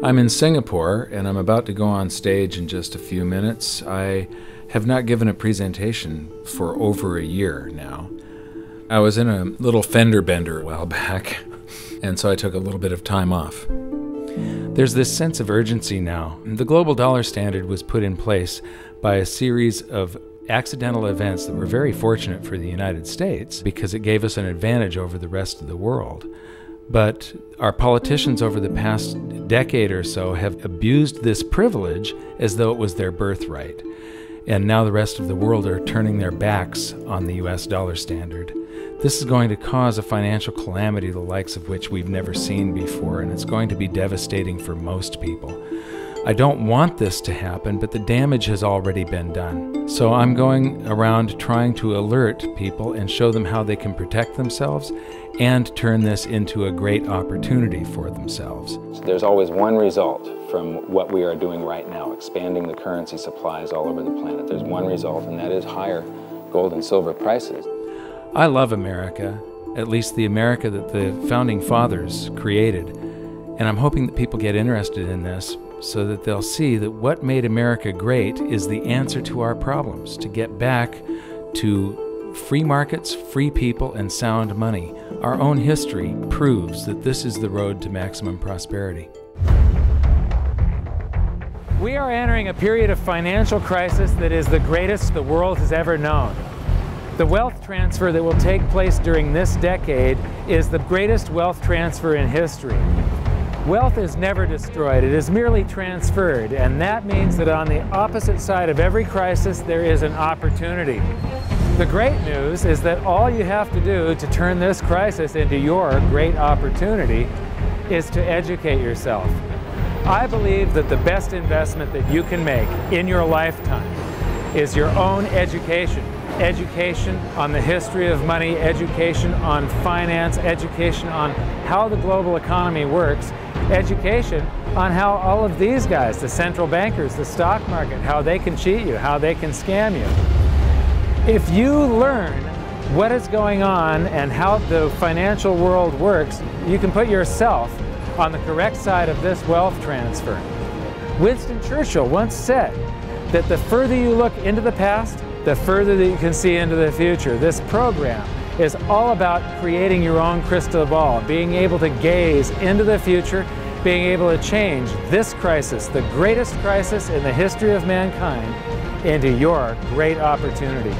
I'm in Singapore and I'm about to go on stage in just a few minutes. I have not given a presentation for over a year now. I was in a little fender bender a while back, and so I took a little bit of time off. There's this sense of urgency now. The global dollar standard was put in place by a series of accidental events that were very fortunate for the United States because it gave us an advantage over the rest of the world. But our politicians over the past decade or so have abused this privilege as though it was their birthright. And now the rest of the world are turning their backs on the US dollar standard. This is going to cause a financial calamity the likes of which we've never seen before, and it's going to be devastating for most people. I don't want this to happen, but the damage has already been done. So I'm going around trying to alert people and show them how they can protect themselves and turn this into a great opportunity for themselves. There's always one result from what we are doing right now, expanding the currency supplies all over the planet. There's one result, and that is higher gold and silver prices. I love America, at least the America that the Founding Fathers created, and I'm hoping that people get interested in this so that they'll see that what made America great is the answer to our problems, to get back to free markets, free people, and sound money. Our own history proves that this is the road to maximum prosperity. We are entering a period of financial crisis that is the greatest the world has ever known. The wealth transfer that will take place during this decade is the greatest wealth transfer in history. Wealth is never destroyed, it is merely transferred, and that means that on the opposite side of every crisis there is an opportunity. The great news is that all you have to do to turn this crisis into your great opportunity is to educate yourself. I believe that the best investment that you can make in your lifetime is your own education. Education on the history of money, education on finance, education on how the global economy works, education on how all of these guys, the central bankers, the stock market, how they can cheat you, how they can scam you. If you learn what is going on and how the financial world works, you can put yourself on the correct side of this wealth transfer. Winston Churchill once said that the further you look into the past, the further that you can see into the future. This program is all about creating your own crystal ball, being able to gaze into the future, being able to change this crisis, the greatest crisis in the history of mankind, into your great opportunity.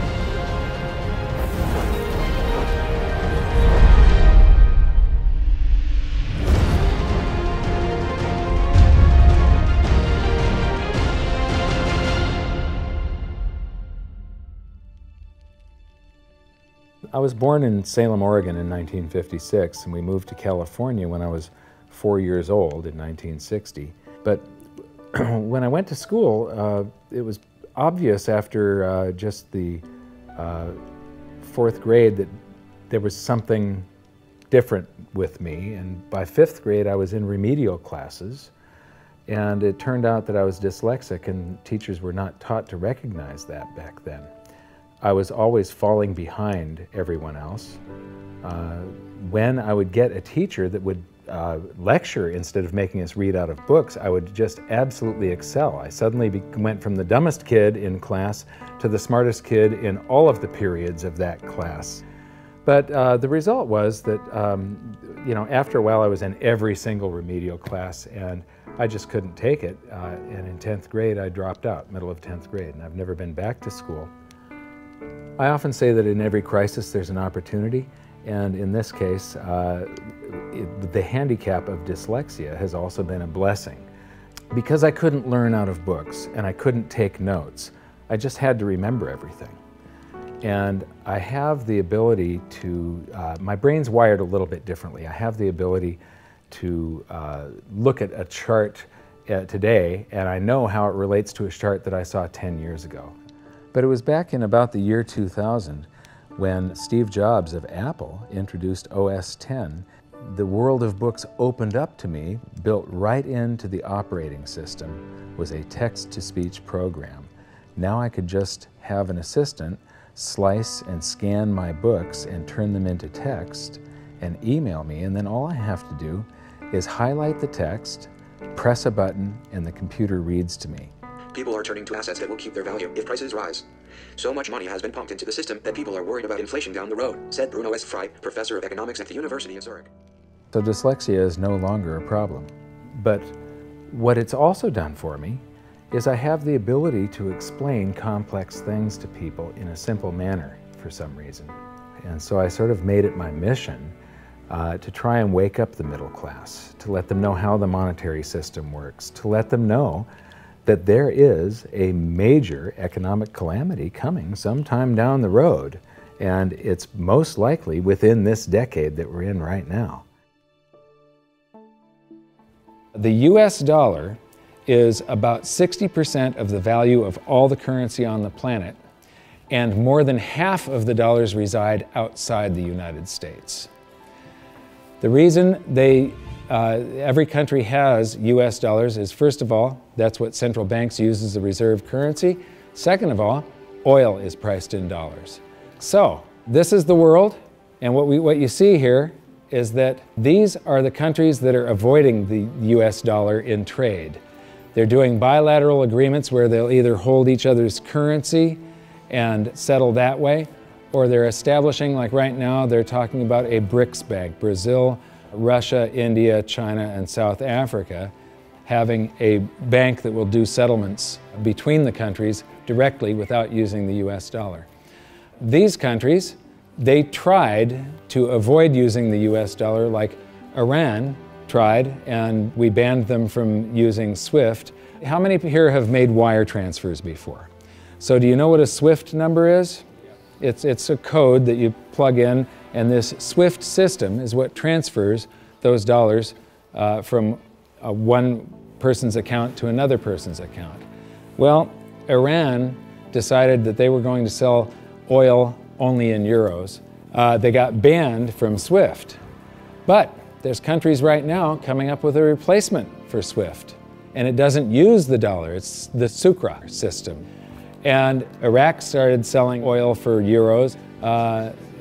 I was born in Salem, Oregon in 1956, and we moved to California when I was 4 years old in 1960. But when I went to school, it was obvious after just the fourth grade that there was something different with me. And by fifth grade, I was in remedial classes. And it turned out that I was dyslexic, and teachers were not taught to recognize that back then. I was always falling behind everyone else. When I would get a teacher that would lecture instead of making us read out of books, I would just absolutely excel. I suddenly went from the dumbest kid in class to the smartest kid in all of the periods of that class. But the result was that, after a while I was in every single remedial class, and I just couldn't take it. And in 10th grade, I dropped out, middle of 10th grade, and I've never been back to school. I often say that in every crisis there's an opportunity, and in this case, the handicap of dyslexia has also been a blessing. Because I couldn't learn out of books and I couldn't take notes, I just had to remember everything. And I have the ability to, my brain's wired a little bit differently. I have the ability to look at a chart today, and I know how it relates to a chart that I saw 10 years ago. But it was back in about the year 2000 when Steve Jobs of Apple introduced OS X. The world of books opened up to me. Built right into the operating system was a text-to-speech program. Now I could just have an assistant slice and scan my books and turn them into text and email me, and then all I have to do is highlight the text, press a button and the computer reads to me. People are turning to assets that will keep their value if prices rise. So much money has been pumped into the system that people are worried about inflation down the road, said Bruno S. Frey, professor of economics at the University of Zurich. So dyslexia is no longer a problem. But what it's also done for me is I have the ability to explain complex things to people in a simple manner for some reason. And so I sort of made it my mission to try and wake up the middle class, to let them know how the monetary system works, to let them know that there is a major economic calamity coming sometime down the road, and it's most likely within this decade that we're in right now. The US dollar is about 60% of the value of all the currency on the planet, and more than half of the dollars reside outside the United States. The reason every country has US dollars is, first of all, that's what central banks use as a reserve currency. Second of all, oil is priced in dollars. So this is the world, and what you see here is that these are the countries that are avoiding the US dollar in trade. They're doing bilateral agreements where they'll either hold each other's currency and settle that way, or they're establishing, like right now, they're talking about a BRICS bank, Brazil, Russia, India, China, and South Africa, having a bank that will do settlements between the countries directly without using the US dollar. These countries, they tried to avoid using the US dollar, like Iran tried, and we banned them from using SWIFT. How many here have made wire transfers before? So do you know what a SWIFT number is? It's a code that you plug in, and this SWIFT system is what transfers those dollars from one person's account to another person's account. Well, Iran decided that they were going to sell oil only in euros. They got banned from SWIFT. But there's countries right now coming up with a replacement for SWIFT, and it doesn't use the dollar, it's the Sukra system. And Iraq started selling oil for euros.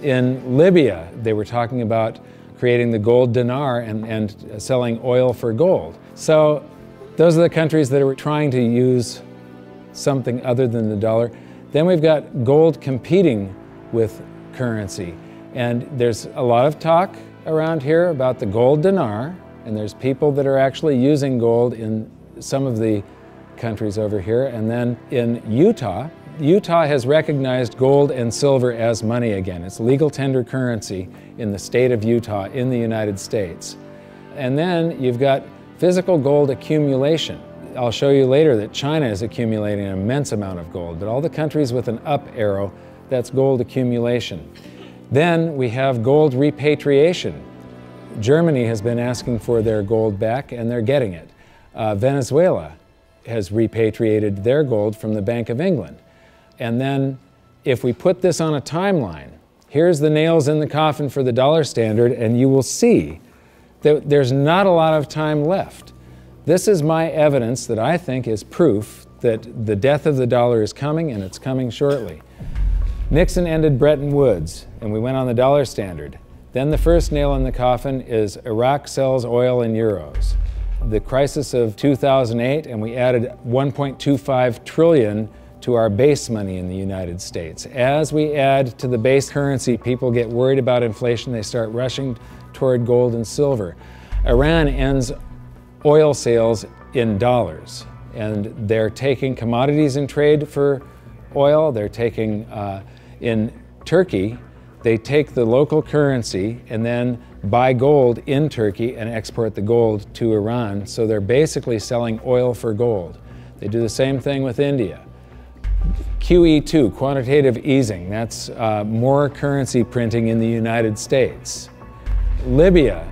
In Libya, they were talking about creating the gold dinar and selling oil for gold. So those are the countries that are trying to use something other than the dollar. Then we've got gold competing with currency. And there's a lot of talk around here about the gold dinar, and there's people that are actually using gold in some of the countries over here. And then in Utah has recognized gold and silver as money again. It's legal tender currency in the state of Utah in the United States. And then you've got physical gold accumulation. I'll show you later that China is accumulating an immense amount of gold, but all the countries with an up arrow, that's gold accumulation. Then we have gold repatriation. Germany has been asking for their gold back, and they're getting it. Venezuela has repatriated their gold from the Bank of England. And then if we put this on a timeline, here's the nails in the coffin for the dollar standard, and you will see that there's not a lot of time left. This is my evidence that I think is proof that the death of the dollar is coming, and it's coming shortly. Nixon ended Bretton Woods, and we went on the dollar standard. Then the first nail in the coffin is Iraq sells oil in euros. The crisis of 2008, and we added 1.25 trillion to our base money in the United States. As we add to the base currency, people get worried about inflation. They start rushing toward gold and silver. Iran ends oil sales in dollars, and they're taking commodities in trade for oil. They're taking, in Turkey, they take the local currency and then buy gold in Turkey and export the gold to Iran. So they're basically selling oil for gold. They do the same thing with India. QE2, quantitative easing, that's more currency printing in the United States. Libya,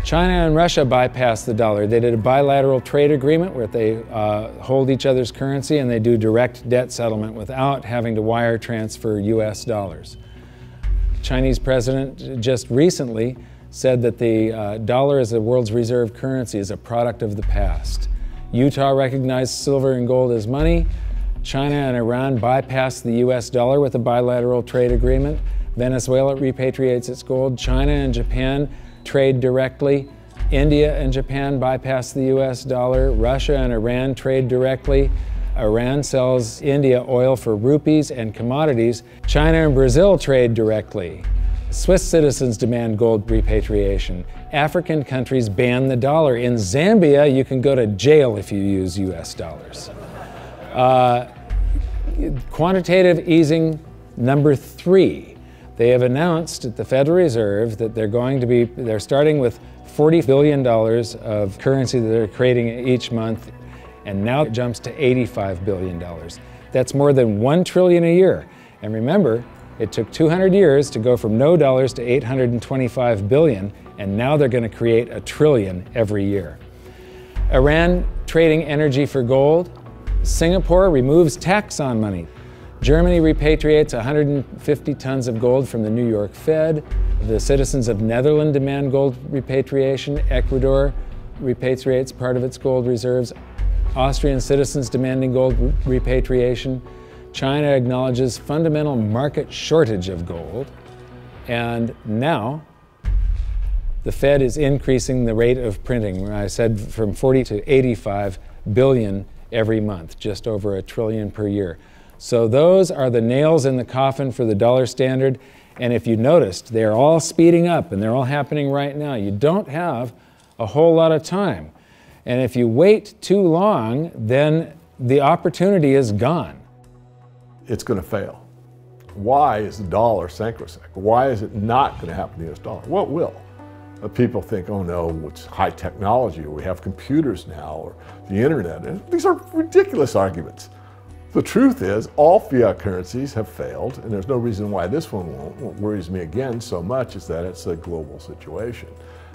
China and Russia bypassed the dollar. They did a bilateral trade agreement where they hold each other's currency, and they do direct debt settlement without having to wire transfer US dollars. Chinese president just recently said that the dollar as the world's reserve currency is a product of the past. Utah recognized silver and gold as money. China and Iran bypassed the US dollar with a bilateral trade agreement. Venezuela repatriates its gold. China and Japan trade directly. India and Japan bypass the US dollar. Russia and Iran trade directly. Iran sells India oil for rupees and commodities. China and Brazil trade directly. Swiss citizens demand gold repatriation. African countries ban the dollar. In Zambia, you can go to jail if you use US dollars. Quantitative easing number 3. They have announced at the Federal Reserve that they're starting with $40 billion of currency that they're creating each month, and now it jumps to $85 billion. That's more than $1 trillion a year. And remember, it took 200 years to go from no dollars to 825 billion, and now they're going to create $1 trillion every year. Iran trading energy for gold. Singapore removes tax on money. Germany repatriates 150 tons of gold from the New York Fed. The citizens of Netherlands demand gold repatriation. Ecuador repatriates part of its gold reserves. Austrian citizens demanding gold repatriation. China acknowledges fundamental market shortage of gold. And now, the Fed is increasing the rate of printing. I said from 40 to 85 billion every month, just over $1 trillion per year. So those are the nails in the coffin for the dollar standard. And if you noticed, they're all speeding up and they're all happening right now. You don't have a whole lot of time. And if you wait too long, then the opportunity is gone. It's going to fail. Why is the dollar sacrosanct? Why is it not going to happen to the US dollar? Well, it will. People think, oh no, it's high technology, or we have computers now, or the internet. And these are ridiculous arguments. The truth is, all fiat currencies have failed, and there's no reason why this one won't. What worries me again so much is that it's a global situation.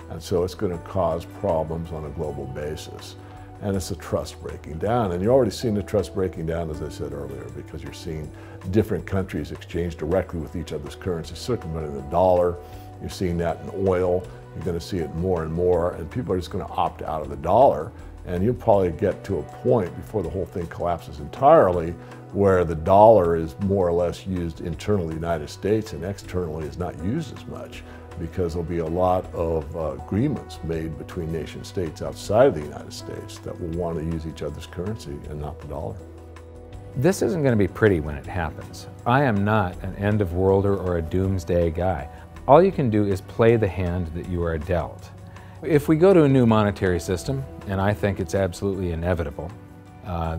And so it's going to cause problems on a global basis. And it's a trust breaking down. And you're already seeing the trust breaking down, as I said earlier, because you're seeing different countries exchange directly with each other's currencies, circumventing the dollar. You're seeing that in oil. You're going to see it more and more, and people are just going to opt out of the dollar. And you'll probably get to a point before the whole thing collapses entirely where the dollar is more or less used internally in the United States and externally is not used as much, because there'll be a lot of agreements made between nation states outside of the United States that will want to use each other's currency and not the dollar. This isn't going to be pretty when it happens. I am not an end-of-worlder or a doomsday guy. All you can do is play the hand that you are dealt. If we go to a new monetary system, and I think it's absolutely inevitable,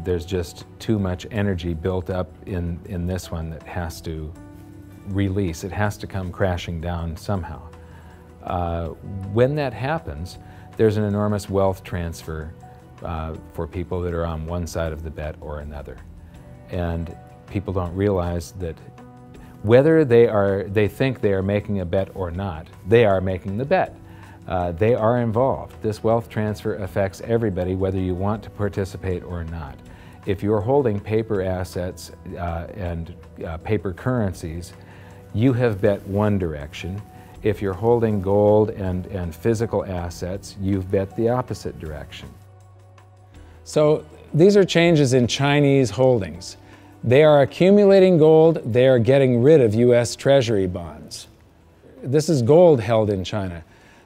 there's just too much energy built up in this one that has to release. It has to come crashing down somehow. When that happens, there's an enormous wealth transfer for people that are on one side of the bet or another. And people don't realize that whether they think they are making a bet or not, they are making the bet. They are involved. This wealth transfer affects everybody, whether you want to participate or not. If you're holding paper assets and paper currencies, you have bet one direction. If you're holding gold and physical assets, you've bet the opposite direction. So these are changes in Chinese holdings. They are accumulating gold, they are getting rid of US Treasury bonds. This is gold held in China.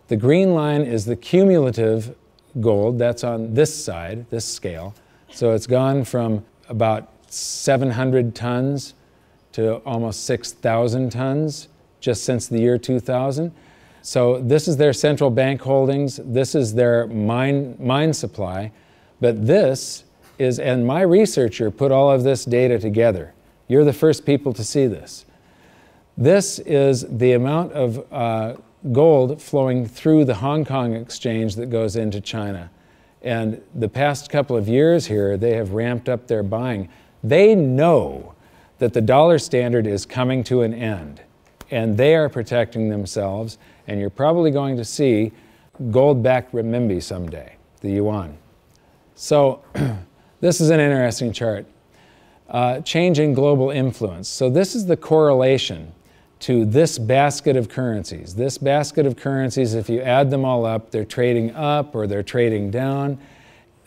The green line is the cumulative gold, that's on this side, this scale. So it's gone from about 700 tons to almost 6,000 tons just since the year 2000. So this is their central bank holdings, this is their mine supply, but this is, and my researcher put all of this data together. You're the first people to see this. This is the amount of gold flowing through the Hong Kong exchange that goes into China. And the past couple of years here, they have ramped up their buying. They know that the dollar standard is coming to an end, and they are protecting themselves, and you're probably going to see gold-backed renminbi someday, the yuan. So this is an interesting chart. Change in global influence. So this is the correlation to this basket of currencies. This basket of currencies, if you add them all up, they're trading up or they're trading down.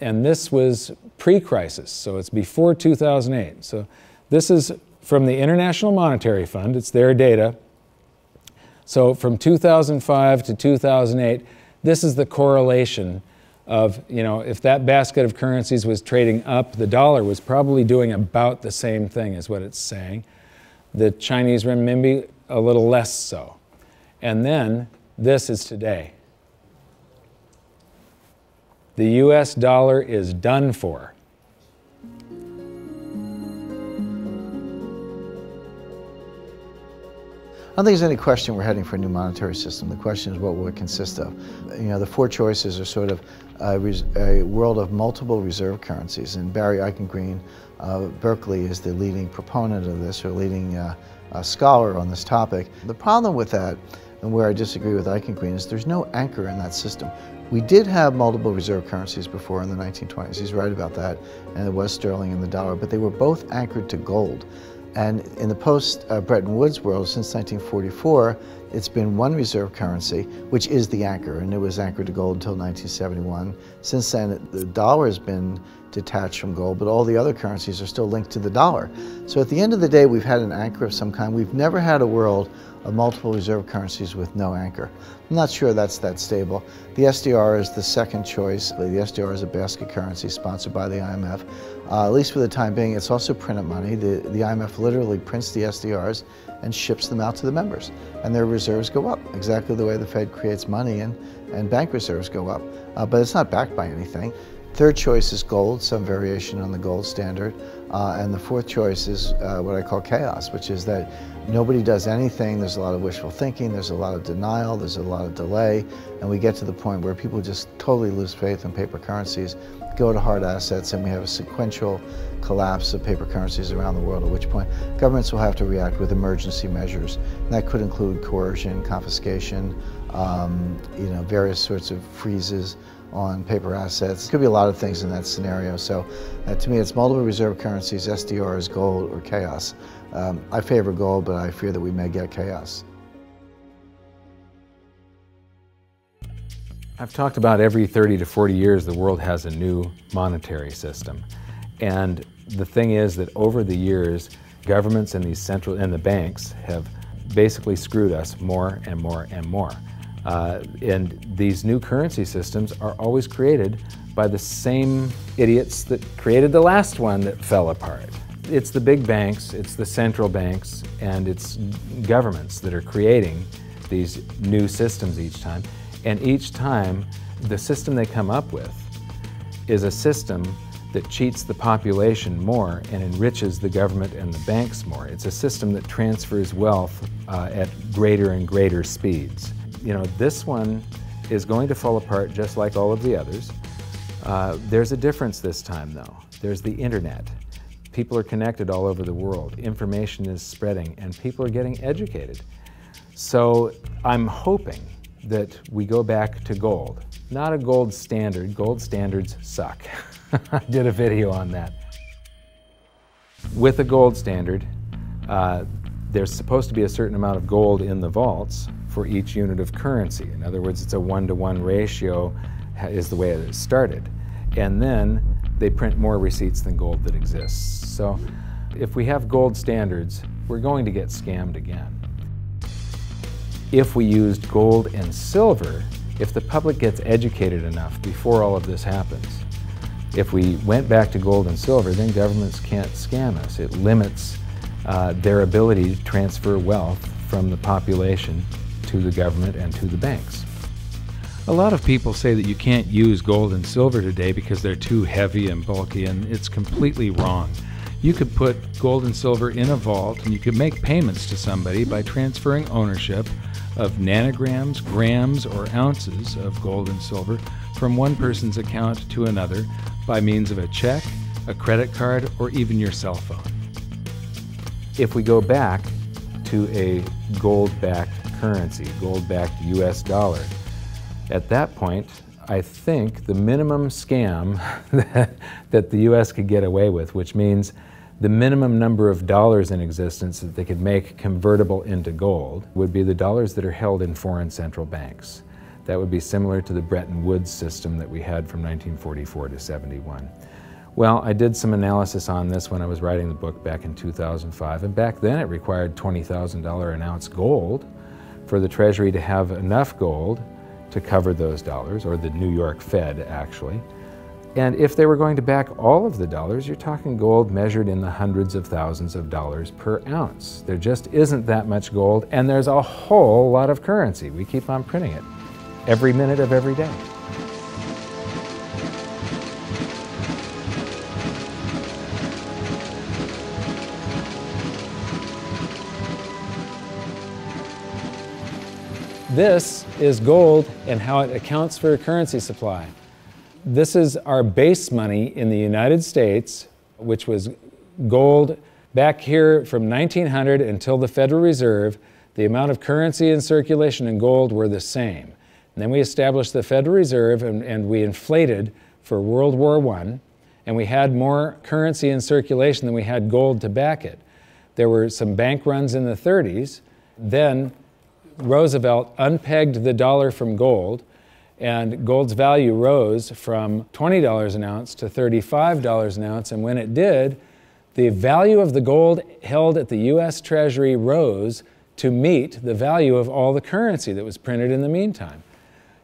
And this was pre-crisis, so it's before 2008. So this is from the International Monetary Fund, it's their data. So from 2005 to 2008, This is the correlation of, if that basket of currencies was trading up, the dollar was probably doing about the same thing as what it's saying. The Chinese renminbi, a little less so. And then this is today. The US dollar is done for. I don't think there's any question we're heading for a new monetary system. The question is what will it consist of? The four choices are sort of a world of multiple reserve currencies, and Barry Eichengreen of Berkeley is the leading proponent of this, or leading scholar on this topic. The problem with that, and where I disagree with Eichengreen, is there's no anchor in that system. We did have multiple reserve currencies before in the 1920s. He's right about that, and it was sterling and the dollar, but they were both anchored to gold. And in the post-Bretton Woods world, since 1944, it's been one reserve currency, which is the anchor, and it was anchored to gold until 1971. Since then, the dollar has been detached from gold, but all the other currencies are still linked to the dollar. So at the end of the day, we've had an anchor of some kind. We've never had a world of multiple reserve currencies with no anchor. I'm not sure that's that stable. The SDR is the second choice. The SDR is a basket currency sponsored by the IMF. At least for the time being, it's also printed money. The IMF literally prints the SDRs and ships them out to the members. And their reserves go up, exactly the way the Fed creates money and bank reserves go up. But it's not backed by anything. Third choice is gold, some variation on the gold standard. And the fourth choice is what I call chaos, which is that nobody does anything. There's a lot of wishful thinking, there's a lot of denial, there's a lot of delay, and we get to the point where people just totally lose faith in paper currencies, go to hard assets, and we have a sequential collapse of paper currencies around the world, at which point governments will have to react with emergency measures. And that could include coercion, confiscation, various sorts of freezes on paper assets. It could be a lot of things in that scenario. So to me, it's multiple reserve currencies, SDRs, gold, or chaos. I favor gold, but I fear that we may get chaos. I've talked about every 30 to 40 years the world has a new monetary system. And the thing is that over the years, governments and the banks have basically screwed us more and more and more. And these new currency systems are always created by the same idiots that created the last one that fell apart. It's the big banks, it's the central banks, and it's governments that are creating these new systems each time. And each time, the system they come up with is a system that cheats the population more and enriches the government and the banks more. It's a system that transfers wealth at greater and greater speeds. This one is going to fall apart just like all of the others. There's a difference this time, though. There's the internet. People are connected all over the world. Information is spreading, and people are getting educated. So I'm hoping that we go back to gold. Not a gold standard. Gold standards suck. I did a video on that. With a gold standard, there's supposed to be a certain amount of gold in the vaults for each unit of currency. In other words, it's a 1-to-1 ratio is the way it started. And then they print more receipts than gold that exists. So if we have gold standards, we're going to get scammed again. If we used gold and silver, if the public gets educated enough before all of this happens, if we went back to gold and silver, then governments can't scam us. It limits their ability to transfer wealth from the population to the government and to the banks. A lot of people say that you can't use gold and silver today because they're too heavy and bulky, and it's completely wrong. You could put gold and silver in a vault, and you could make payments to somebody by transferring ownership of nanograms, grams, or ounces of gold and silver from one person's account to another by means of a check, a credit card, or even your cell phone. If we go back to a gold-backed currency, gold-backed US dollar, at that point, I think the minimum scam that the US could get away with, which means the minimum number of dollars in existence that they could make convertible into gold, would be the dollars that are held in foreign central banks. That would be similar to the Bretton Woods system that we had from 1944 to 71. Well, I did some analysis on this when I was writing the book back in 2005, and back then it required $20,000 an ounce gold for the Treasury to have enough gold to cover those dollars, or the New York Fed actually. And if they were going to back all of the dollars, you're talking gold measured in the hundreds of thousands of dollars per ounce. There just isn't that much gold, and there's a whole lot of currency. We keep on printing it every minute of every day. This is gold and how it accounts for a currency supply. This is our base money in the United States, which was gold back here from 1900 until the Federal Reserve. The amount of currency in circulation in gold were the same. And then we established the Federal Reserve, and we inflated for World War I, and we had more currency in circulation than we had gold to back it. There were some bank runs in the 30s. Then Roosevelt unpegged the dollar from gold, and gold's value rose from $20 an ounce to $35 an ounce. And when it did, the value of the gold held at the US Treasury rose to meet the value of all the currency that was printed in the meantime.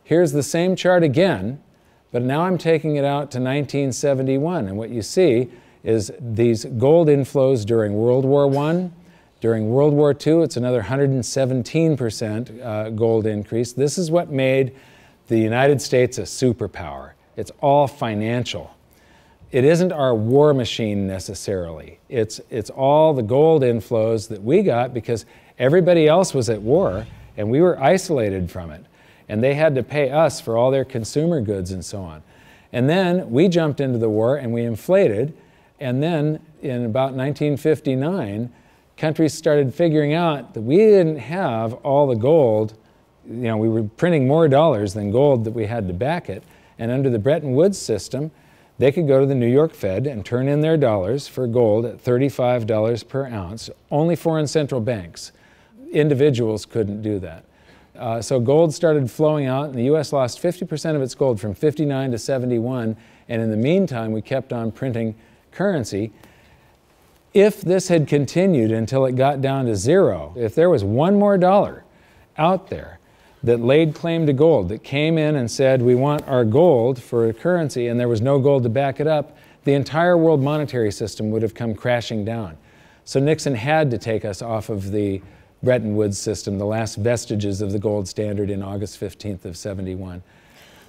Here's the same chart again, but now I'm taking it out to 1971. And what you see is these gold inflows during World War I. During World War II, it's another 117% gold increase. This is what made the United States a superpower. It's all financial. It isn't our war machine necessarily. It's all the gold inflows that we got because everybody else was at war and we were isolated from it. And they had to pay us for all their consumer goods and so on. And then we jumped into the war and we inflated. And then in about 1959, countries started figuring out that we didn't have all the gold. You know, we were printing more dollars than gold that we had to back it. And under the Bretton Woods system, they could go to the New York Fed and turn in their dollars for gold at $35 per ounce. Only foreign central banks. Individuals couldn't do that. So gold started flowing out, and the U.S. lost 50% of its gold from 59 to 71. And in the meantime, we kept on printing currency. If this had continued until it got down to zero, if there was one more dollar out there that laid claim to gold, that came in and said, we want our gold for a currency, and there was no gold to back it up, the entire world monetary system would have come crashing down. So Nixon had to take us off of the Bretton Woods system, the last vestiges of the gold standard in August 15th of 71.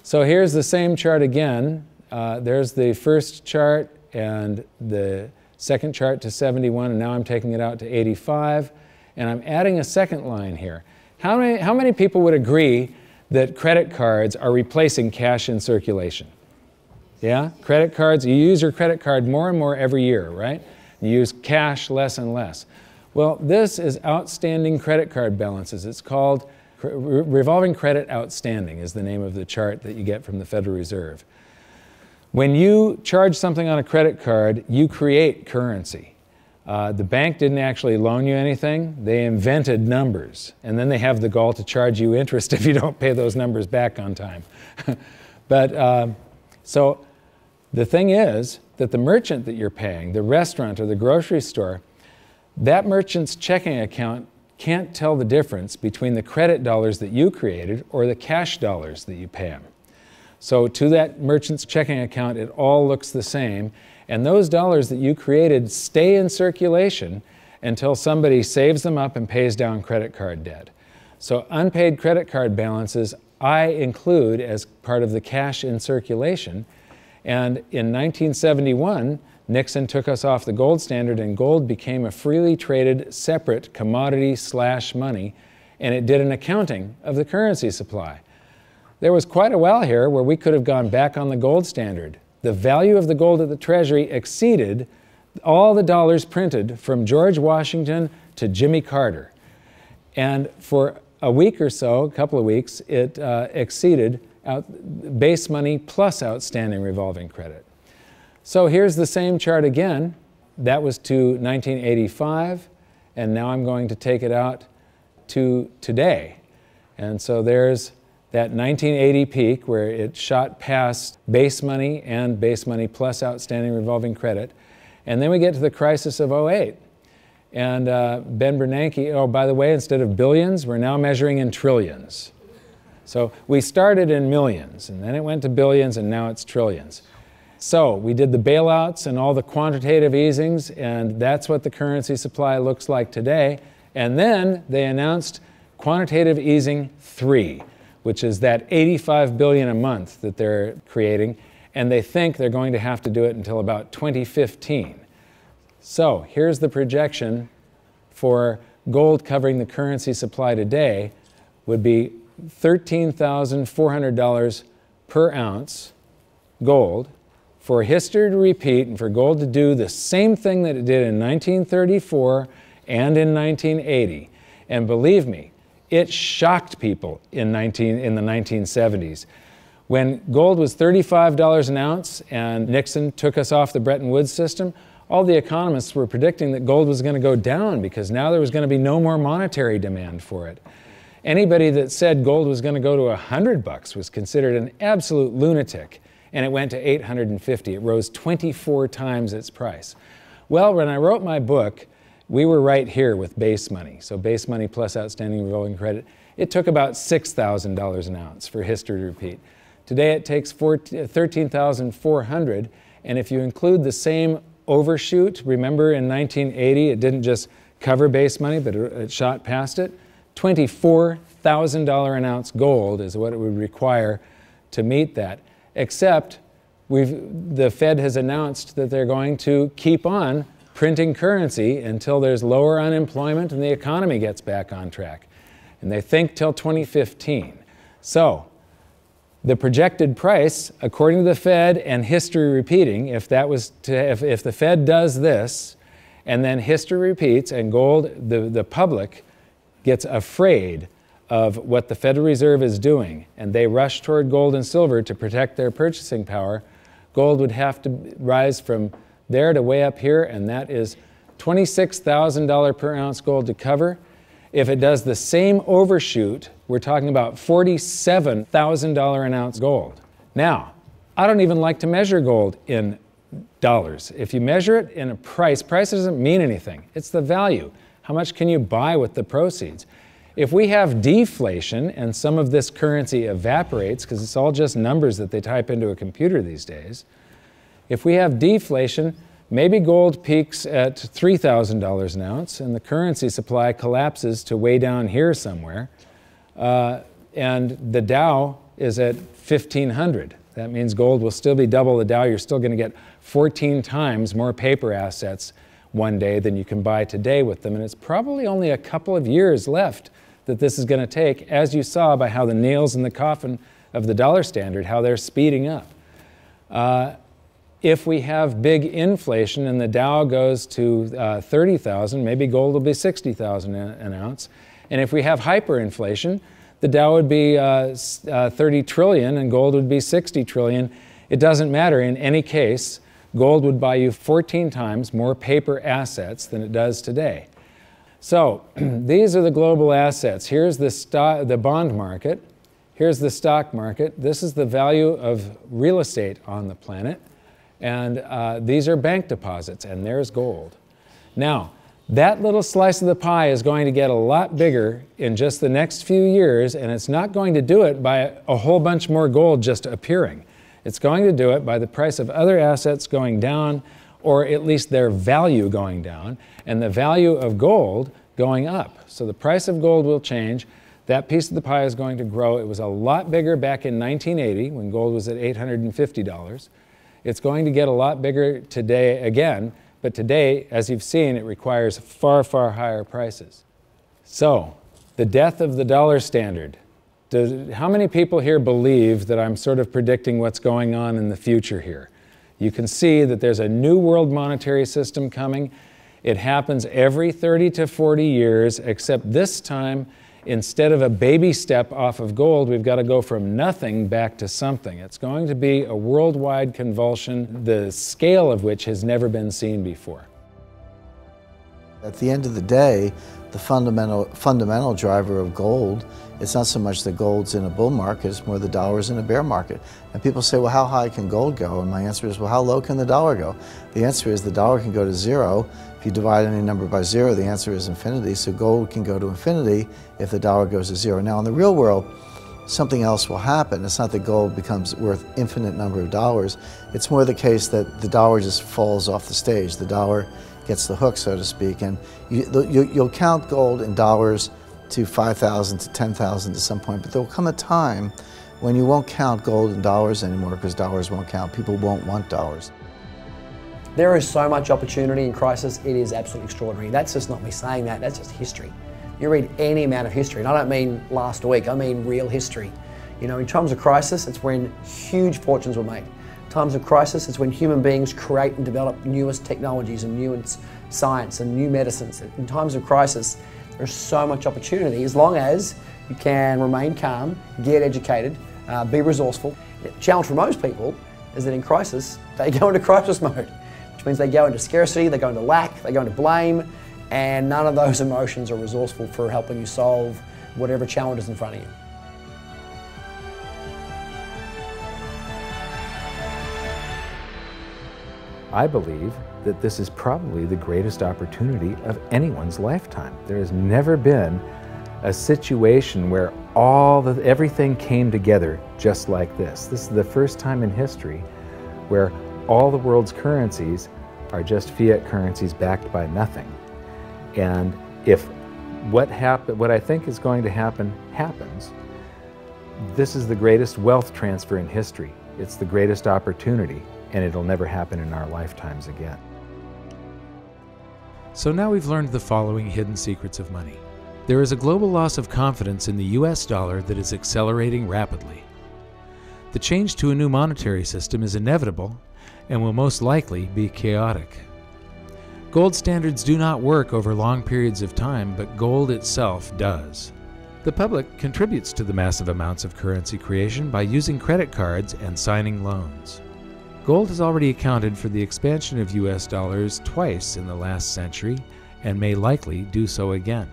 So here's the same chart again. There's the first chart and the second chart to 71, and now I'm taking it out to 85, and I'm adding a second line here. How many people would agree that credit cards are replacing cash in circulation? Yeah? Credit cards, you use your credit card more and more every year, right? You use cash less and less. Well, this is outstanding credit card balances. It's called revolving credit outstanding is the name of the chart that you get from the Federal Reserve. When you charge something on a credit card, you create currency. The bank didn't actually loan you anything. They invented numbers, and then they have the gall to charge you interest if you don't pay those numbers back on time. So the thing is that the merchant that you're paying, the restaurant or the grocery store, that merchant's checking account can't tell the difference between the credit dollars that you created or the cash dollars that you pay them. So to that merchant's checking account, it all looks the same. And those dollars that you created stay in circulation until somebody saves them up and pays down credit card debt. So unpaid credit card balances I include as part of the cash in circulation. And in 1971, Nixon took us off the gold standard, and gold became a freely traded separate commodity/money, and it did an accounting of the currency supply. There was quite a while here where we could have gone back on the gold standard. The value of the gold at the Treasury exceeded all the dollars printed from George Washington to Jimmy Carter. And for a week or so, a couple of weeks, it exceeded base money plus outstanding revolving credit. So here's the same chart again. That was to 1985, and now I'm going to take it out to today. And so there's that 1980 peak where it shot past base money and base money plus outstanding revolving credit. And then we get to the crisis of '08. And Ben Bernanke, oh, by the way, instead of billions, we're now measuring in trillions. So we started in millions, and then it went to billions, and now it's trillions. So we did the bailouts and all the quantitative easings, and that's what the currency supply looks like today. And then they announced quantitative easing 3, which is that $85 billion a month that they're creating, and they think they're going to have to do it until about 2015. So here's the projection for gold covering the currency supply today would be $13,400 per ounce gold, for history to repeat and for gold to do the same thing that it did in 1934 and in 1980. And believe me, it shocked people in the 1970s. When gold was $35 an ounce and Nixon took us off the Bretton Woods system, all the economists were predicting that gold was going to go down because now there was going to be no more monetary demand for it. Anybody that said gold was going to go to $100 was considered an absolute lunatic, and it went to $850. It rose 24 times its price. Well, when I wrote my book, we were right here with base money. So base money plus outstanding revolving credit. It took about $6,000 an ounce for history to repeat. Today it takes $13,400, and if you include the same overshoot, remember in 1980 it didn't just cover base money, but it shot past it. $24,000 an ounce gold is what it would require to meet that. Except the Fed has announced that they're going to keep on printing currency until there's lower unemployment and the economy gets back on track. And they think till 2015. So the projected price, according to the Fed and history repeating, if the Fed does this and then history repeats and gold, the public gets afraid of what the Federal Reserve is doing, and they rush toward gold and silver to protect their purchasing power, gold would have to rise from there to way up here, and that is $26,000 per ounce gold to cover. If it does the same overshoot, we're talking about $47,000 an ounce gold. Now, I don't even like to measure gold in dollars. If you measure it in a price doesn't mean anything. It's the value. How much can you buy with the proceeds? If we have deflation and some of this currency evaporates, because it's all just numbers that they type into a computer these days, if we have deflation, maybe gold peaks at $3,000 an ounce and the currency supply collapses to way down here somewhere, and the Dow is at 1,500. That means gold will still be double the Dow. You're still going to get 14 times more paper assets one day than you can buy today with them, and it's probably only a couple of years left that this is going to take, as you saw by how the nails in the coffin of the dollar standard, how they're speeding up. If we have big inflation and the Dow goes to 30,000, maybe gold will be 60,000 an ounce. And if we have hyperinflation, the Dow would be 30 trillion and gold would be 60 trillion. It doesn't matter. In any case, gold would buy you 14 times more paper assets than it does today. So these are the global assets. Here's the bond market. Here's the stock market. This is the value of real estate on the planet. And these are bank deposits, and there's gold. Now, that little slice of the pie is going to get a lot bigger in just the next few years, and it's not going to do it by a whole bunch more gold just appearing. It's going to do it by the price of other assets going down, or at least their value going down, and the value of gold going up. So the price of gold will change. That piece of the pie is going to grow. It was a lot bigger back in 1980 when gold was at $850. It's going to get a lot bigger today again, but today, as you've seen, it requires far, far higher prices. So, the death of the dollar standard. How many people here believe that I'm sort of predicting what's going on in the future here? You can see that there's a new world monetary system coming. It happens every 30 to 40 years, except this time, instead of a baby step off of gold, we've got to go from nothing back to something. It's going to be a worldwide convulsion, the scale of which has never been seen before. At the end of the day, the fundamental driver of gold, it's not so much that gold's in a bull market, it's more the dollar's in a bear market. And people say, well, how high can gold go? And my answer is, well, how low can the dollar go? The answer is the dollar can go to zero. If you divide any number by zero, the answer is infinity. So gold can go to infinity if the dollar goes to zero. Now, in the real world, something else will happen. It's not that gold becomes worth infinite number of dollars. It's more the case that the dollar just falls off the stage. The dollar gets the hook, so to speak, and you'll count gold in dollars to 5,000 to 10,000 to some point, but there will come a time when you won't count gold in dollars anymore because dollars won't count. People won't want dollars. There is so much opportunity in crisis, it is absolutely extraordinary. That's just not me saying that, that's just history. You read any amount of history, and I don't mean last week, I mean real history. You know, in times of crisis, it's when huge fortunes were made. In times of crisis, it's when human beings create and develop newest technologies and newest science and new medicines. In times of crisis, there's so much opportunity as long as you can remain calm, get educated, be resourceful. The challenge for most people is that in crisis, they go into crisis mode, which means they go into scarcity, they go into lack, they go into blame, and none of those emotions are resourceful for helping you solve whatever challenge is in front of you. I believe that this is probably the greatest opportunity of anyone's lifetime. There has never been a situation where everything came together just like this. This is the first time in history where all the world's currencies are just fiat currencies backed by nothing. And if what I think is going to happen happens, this is the greatest wealth transfer in history. It's the greatest opportunity, and it'll never happen in our lifetimes again. So now we've learned the following hidden secrets of money. There is a global loss of confidence in the US dollar that is accelerating rapidly. The change to a new monetary system is inevitable and will most likely be chaotic. Gold standards do not work over long periods of time, but gold itself does. The public contributes to the massive amounts of currency creation by using credit cards and signing loans. Gold has already accounted for the expansion of US dollars twice in the last century and may likely do so again.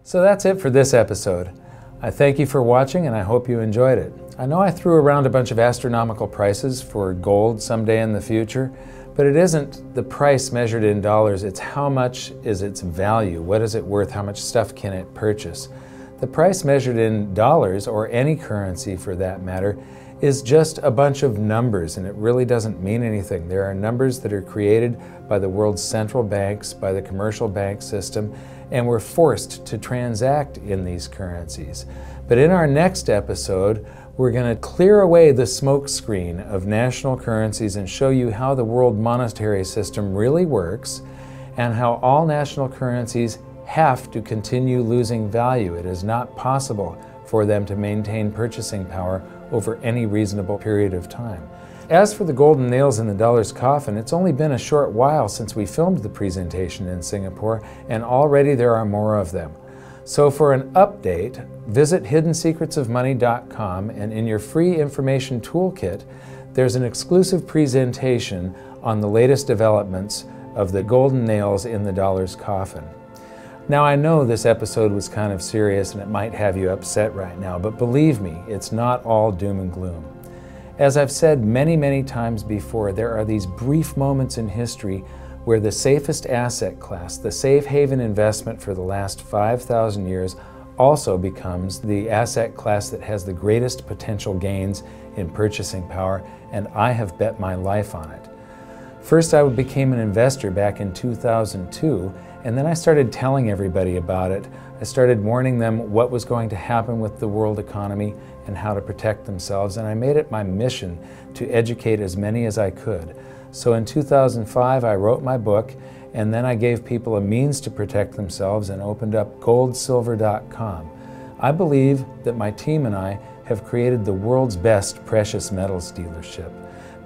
So that's it for this episode. I thank you for watching, and I hope you enjoyed it. I know I threw around a bunch of astronomical prices for gold someday in the future, but it isn't the price measured in dollars, it's how much is its value, what is it worth, how much stuff can it purchase. The price measured in dollars, or any currency for that matter, is just a bunch of numbers, and it really doesn't mean anything. There are numbers that are created by the world's central banks, by the commercial bank system, and we're forced to transact in these currencies. But in our next episode, we're going to clear away the smoke screen of national currencies and show you how the world monetary system really works and how all national currencies have to continue losing value. It is not possible for them to maintain purchasing power over any reasonable period of time. As for the golden nails in the dollar's coffin, it's only been a short while since we filmed the presentation in Singapore, and already there are more of them. So for an update, visit hiddensecretsofmoney.com, and in your free information toolkit, there's an exclusive presentation on the latest developments of the golden nails in the dollar's coffin. Now, I know this episode was kind of serious and it might have you upset right now, but believe me, it's not all doom and gloom. As I've said many, many times before, there are these brief moments in history where the safest asset class, the safe haven investment for the last 5,000 years, also becomes the asset class that has the greatest potential gains in purchasing power, and I have bet my life on it. First, I became an investor back in 2002, and then I started telling everybody about it. I started warning them what was going to happen with the world economy and how to protect themselves, and I made it my mission to educate as many as I could. So in 2005, I wrote my book, and then I gave people a means to protect themselves and opened up goldsilver.com. I believe that my team and I have created the world's best precious metals dealership,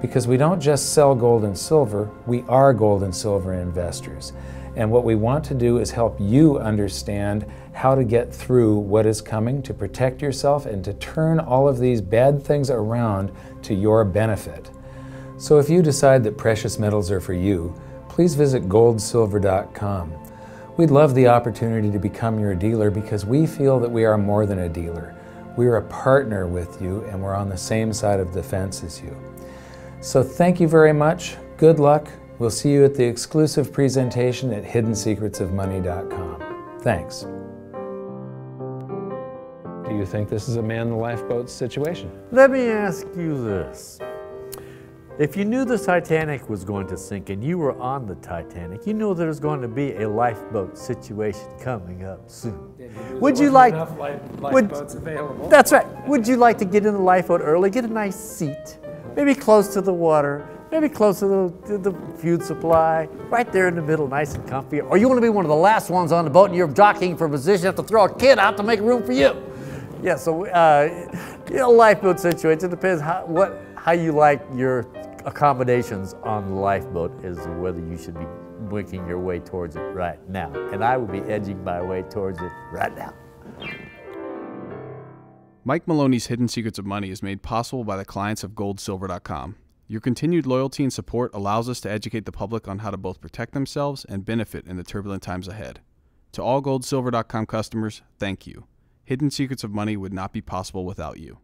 because we don't just sell gold and silver, we are gold and silver investors. And what we want to do is help you understand how to get through what is coming, to protect yourself, and to turn all of these bad things around to your benefit. So if you decide that precious metals are for you, please visit goldsilver.com. We'd love the opportunity to become your dealer because we feel that we are more than a dealer. We're a partner with you, and we're on the same side of the fence as you. So thank you very much. Good luck. We'll see you at the exclusive presentation at hiddensecretsofmoney.com. Thanks. you think this is a man in the lifeboat situation? Let me ask you this. If you knew the Titanic was going to sink and you were on the Titanic, you know there's going to be a lifeboat situation coming up soon. Would you like lifeboats available? That's right. Would you like to get in the lifeboat early, get a nice seat, maybe close to the water, maybe close to the food supply, right there in the middle, nice and comfy? Or you want to be one of the last ones on the boat and you're jockeying for position, you have to throw a kid out to make room for you. Yeah, so lifeboat situation depends how you like your accommodations on the lifeboat is whether you should be making your way towards it right now. And I would be edging my way towards it right now. Mike Maloney's Hidden Secrets of Money is made possible by the clients of goldsilver.com. Your continued loyalty and support allows us to educate the public on how to both protect themselves and benefit in the turbulent times ahead. To all goldsilver.com customers, thank you. Hidden Secrets of Money would not be possible without you.